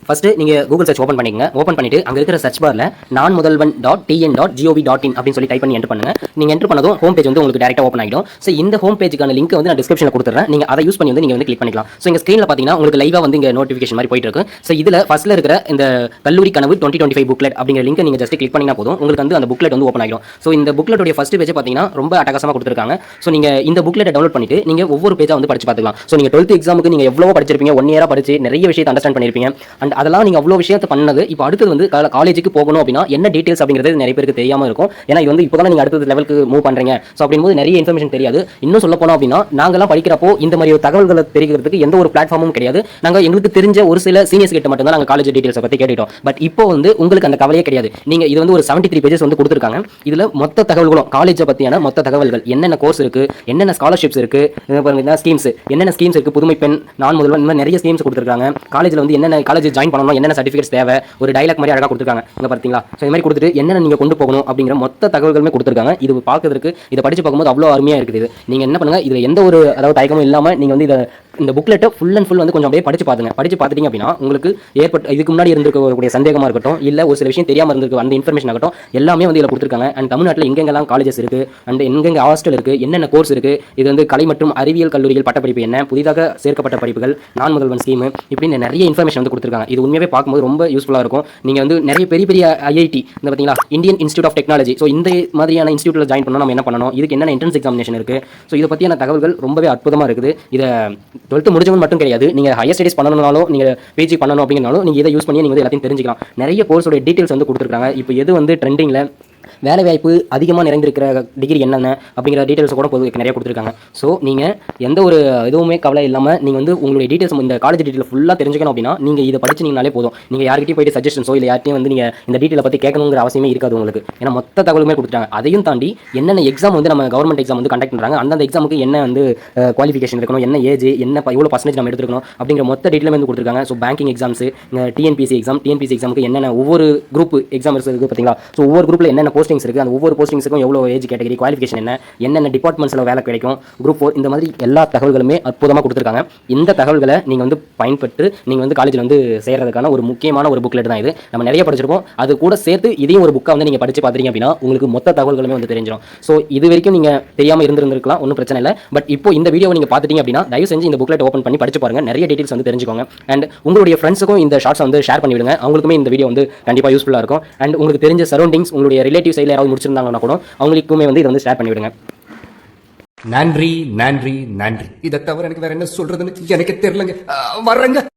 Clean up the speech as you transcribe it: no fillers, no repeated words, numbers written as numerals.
First நீங்க Google search open பண்ணிக்கங்க. Open பண்ணிட்டு அங்க இருக்கிற சர்ச் பார்ல நான் முதல்வன் .tn.gov.in அப்படின்னு சொல்லி டைப் பண்ணி என்டர் பண்ணுங்க. நீங்க என்டர் பண்ணதும் ஹோம் பேஜ் வந்து உங்களுக்கு டைரக்டா ஓப்பன் ஆகிடும். ஸோ இந்த ஹோம் பேஜுக்கான லிங்க் வந்து நான் டிஸ்கிரிப்ஷன்ல கொடுத்துறேன். நீங்க அதை யூஸ் பண்ணி வந்து நீங்க வந்து கிளிக் பண்ணிக்கலாம். ஸோ இங்க ஸ்கிரீன்ல பாத்தீங்கன்னா உங்களுக்கு லைவா வந்து இங்க நோட்டிஃபிகேஷன் மாதிரி போயிட்டு இருக்கு. ஸோ இதுல ஃபர்ஸ்ட்ல இருக்கிற இந்த கல்லூரி கனவு 2025 புக்லெட் அப்படிங்கிற லிங்க் நீங்க ஜஸ்ட் கிளிக் பண்ணினா போதும் உங்களுக்கு வந்து அந்த புக்லெட் வந்து ஓப்பன் ஆகிடும். ஸோ இந்த புக்லெட்டோட ஃபர்ஸ்ட் பேஜ் பாத்தீங்கன்னா ரொம்ப அட்டகாசமா கொடுத்துருக்காங்க. ஸோ நீங்க இந்த புக்லெட்டை டவுன்லோட் பண்ணிட்டு நீங்க ஒவ்வொரு பேஜா வந்து படிச்சு பார்த்துக்கலாம். ஸோ நீங்க 12th எக்ஸாமுக்கு நீங்க எவ்வளவு படிச்சிருப்பீங்க, 1 இயரா படிச்சு நிறைய விஷயத்தை அண்டர்ஸ்டாண்ட் பண்ணிருப்பீங்க. அண்ட் அதெல்லாம் நீங்க அவ்வளவு விஷயத்தை பண்ணது இப்போ அடுத்தது வந்து காலேஜுக்கு போகணும் அப்படின்னா என்ன டீடைல்ஸ் அப்படிங்கிறது நிறைய பேருக்கு தெரியாம இருக்கும். ஏன்னா இது வந்து இப்போதான் நீங்க அடுத்த லெவலுக்கு மூவ் பண்றீங்க. ஸோ அப்படிங்கும்போது நிறைய இன்ஃபர்மேஷன் தெரியாது. இன்னும் சொல்ல போனோம் அப்படின்னா நாங்கெல்லாம் படிக்கிறப்போ இந்த மாதிரி தகவல்களை தெரிவிக்கிறதுக்கு எந்த ஒரு பிளாட்ஃபார்மும் கிடையாது. நாங்க எங்களுக்கு தெரிஞ்ச ஒரு சில சீனியர்ஸ் கிட்ட மட்டும் தான் நாங்க காலேஜ் டீடைல்ஸை பத்தி கேட்டுட்டோம். பட் இப்போ வந்து உங்களுக்கு அந்த கவலையே கிடையாது. நீங்க இது வந்து ஒரு 73 பேஜஸ் வந்து கொடுத்துருக்காங்க. இதுல மொத்த தகவல்களும் காலேஜை பத்தியான மொத்த தகவல்கள், என்னென்ன கோர்ஸ் இருக்கு, என்னென்ன ஸ்காலர்ஷிப்ஸ் இருக்கு, ஸ்கீம்ஸ் என்னென்ன ஸ்கீம்ஸ் இருக்கு, புதுமை பெண், நான் முதல்வன், இந்த மாதிரி நிறைய ஸ்கீம்ஸ் கொடுத்துருக்காங்க. காலேஜ்ல வந்து என்னென்ன காலேஜ் ஜாயின் பண்ணணும், என்னென்ன சர்டிஃபிகேட்ஸ் தேவை, ஒரு டைலாக் மாதிரி அழகா கொடுத்துருக்காங்க. இங்க பாத்தீங்களா? ஸோ இந்த மாதிரி கொடுத்துட்டு என்னென்ன நீங்க கொண்டு போகணும் அப்படிங்கிற மொத்த தகவல்களுமே கொடுத்துருக்காங்க. இது பார்க்கறதுக்கு இதை படிச்சு பார்க்கும்போது அவ்வளோ அருமையா இருக்குது. நீங்க என்ன பண்ணுங்க, இதுல எந்த ஒரு அதாவது தயக்கமும் இல்லாம நீங்க வந்து இந்த புக்லெட்டை ஃபுல் அண்ட் ஃபுல் வந்து கொஞ்சம் அப்படியே படிச்சு பாருங்க. படிச்சு பார்த்துட்டீங்க அப்படின்னா உங்களுக்கு இதுக்கு முன்னாடி இருந்திருக்கக்கூடிய சந்தேகமா இருக்கட்டும், இல்ல ஒரு சில விஷயம் தெரியாம இருந்திருக்கு அந்த இன்ஃபர்மேஷன் ஆகட்டும், எல்லாமே வந்து இதில் கொடுத்துருக்காங்க. அண்ட் தமிழ்நாட்டில் எங்கெங்கெல்லாம் காலேஜஸ் இருக்கு, அண்ட் எங்கெங்க ஹாஸ்டல் இருக்கு, என்னென்ன கோர்ஸ் இருக்கு, இது வந்து கலை மற்றும் அறிவியல் கல்லூரிகள் பட்டப்படிப்பு என்ன, புதிதாக சேர்க்கப்பட்ட படிப்புகள், நான் முதல்வன் ஸ்கீம், இப்படின்னு நிறைய இன்ஃபர்மேஷன் வந்து கொடுத்துருக்காங்க. இது உண்மையாவே பார்க்கும்போது ரொம்ப யூஸ்ஃபுல்லாக இருக்கும். நீங்க வந்து நிறைய பெரிய பெரிய ஐஐடி இந்த பார்த்தீங்களா, Indian institute of technology, so இந்த மாதிரியான இன்ஸ்டியூட்டில் ஜாயின் பண்ணணும் நம்ம என்ன பண்ணணும், இதுக்கு என்னென்ன என்ட்ரன்ஸ் எக்ஸாமினேஷன் இருக்கு, ஸோ இதை பற்றியான தகவல்கள் ரொம்பவே அற்புதமாக இருக்குது. இதை 12th முடிச்சவங்க மட்டும் கிடையாது, நீங்க ஹையர் ஸ்டடீஸ் பண்ணணும்னாலும் நீங்க பிஜி பண்ணணும் அப்படிங்கனாலும் நீங்க இதை யூஸ் பண்ணி நீங்க வந்து எல்லாத்தையும் தெரிஞ்சுக்கலாம். நிறைய கோர்ஸோட டீடைல்ஸ் வந்து கொடுத்துருக்காங்க. இப்போ எது வந்து ட்ரெண்டிங்ல வேலை வாய்ப்பு அதிகமாக நிறைந்திருக்கிற டிகிரி என்னென்ன அப்படிங்கிற டீட்டெயில்ஸ் கூட நிறைய கொடுத்துருக்காங்க. ஸோ நீங்கள் எந்த ஒரு எதுவுமே கவலை இல்லாமல் நீங்கள் வந்து உங்களுடைய டீட்டெயில்ஸ் இந்த காலேஜ் டீட்டெயில் ஃபுல்லாக தெரிஞ்சுக்கணும் அப்படின்னா நீங்கள் இதை படிச்சிங்கனாலே போதும். நீங்கள் யார்கிட்டயும் போயிட்டு சஜஷன்ஸோ இல்லை யார்ட்டையும் வந்து நீங்கள் இந்த டீட்டெயிலை பற்றி கேட்கணுங்கிற அவசியமே இருக்காது உங்களுக்கு. ஏன்னா மொத்த தகவலுமே கொடுத்துட்டாங்க. அதையும் தாண்டி என்னென்ன எக்ஸாம் வந்து நம்ம கவர்மெண்ட் எக்ஸாம் வந்து கண்டக்ட் பண்ணுறாங்க, அந்தந்த எக்ஸாமுக்கு என்ன வந்து குவாலிஃபிகேஷன் இருக்கணும், என்ன ஏஜ், என்ன எவ்வளோ பர்சன்டேஜ் நம்ம எடுத்துக்கணும் அப்படிங்கிற மொத்த டீட்டெயிலுமே வந்து கொடுத்துருக்காங்க. ஸோ பேங்கிங் எக்ஸாம்ஸ், டிஎன்பிசி எக்ஸாமுக்கு என்னென்ன ஒவ்வொரு குரூப் எக்ஸாம்ஸ் இருக்குது பார்த்தீங்களா, ஸோ ஒவ்வொரு குரூப்பில் என்னென்ன போஸ்டிங்ஸ் இருக்குது, அந்த ஒவ்வொரு போஸ்டிங்ஸுக்கும் எவ்வளோ ஏஜ் கேட்டகரி, குவாலிஃபிகேஷன் என்னென்ன டிபார்ட்மெண்ட்ஸில் வேலை கிடைக்கும், குரூப் 4, இந்த மாதிரி எல்லா தகவல்களுமே அற்புதமாக கொடுத்துருக்காங்க. இந்த தகவல்களை நீங்கள் வந்து பயன்பட்டு நீங்கள் வந்து காலேஜில் வந்து சேர்றதுக்கான ஒரு முக்கியமான ஒரு புக்லெட் தான் இது. நம்ம நிறைய படிச்சிருப்போம், அது கூட சேர்த்து இதையும் ஒரு புக்கை வந்து நீங்கள் படித்து பார்த்துறீங்க அப்படின்னா உங்களுக்கு மொத்த தகவல்களுமே வந்து தெரிஞ்சிடும். ஸோ இது வரைக்கும் நீங்கள் தெரியாமல் இருந்திருக்கலாம், ஒன்றும் பிரச்சனை இல்லை. பட் இப்போ இந்த வீடியோவை நீங்கள் பார்த்துட்டீங்க அப்படின்னா தயவு செஞ்சு இந்த புக்லெட் ஓப்பன் பண்ணி படிச்சு பாருங்க, நிறைய டீடைல்ஸ் வந்து தெரிஞ்சுக்கோங்க. அண்ட் உங்களுடைய ஃப்ரெண்ட்ஸுக்கும் இந்த ஷார்ட்ஸ் வந்து ஷேர் பண்ணி விடுங்க, அவங்களுக்குமே இந்த வீடியோ வந்து கண்டிப்பாக யூஸ்ஃபுல்லாக இருக்கும். அண்ட் உங்களுக்கு தெரிஞ்ச சரௌண்டிங்ஸ், உங்களுடைய ரிலேட்டிவ் சைடில் யாராவது முடிச்சிருந்தாங்கன்னா கூட அவங்களுக்குமே வந்து இதை வந்து ஷேர் பண்ணிவிடுங்க. நன்றி நன்றி நன்றி. இதை தவிர எனக்கு வேற என்ன சொல்றதுன்னு எனக்கு தெரியலங்க. வர்றேங்க.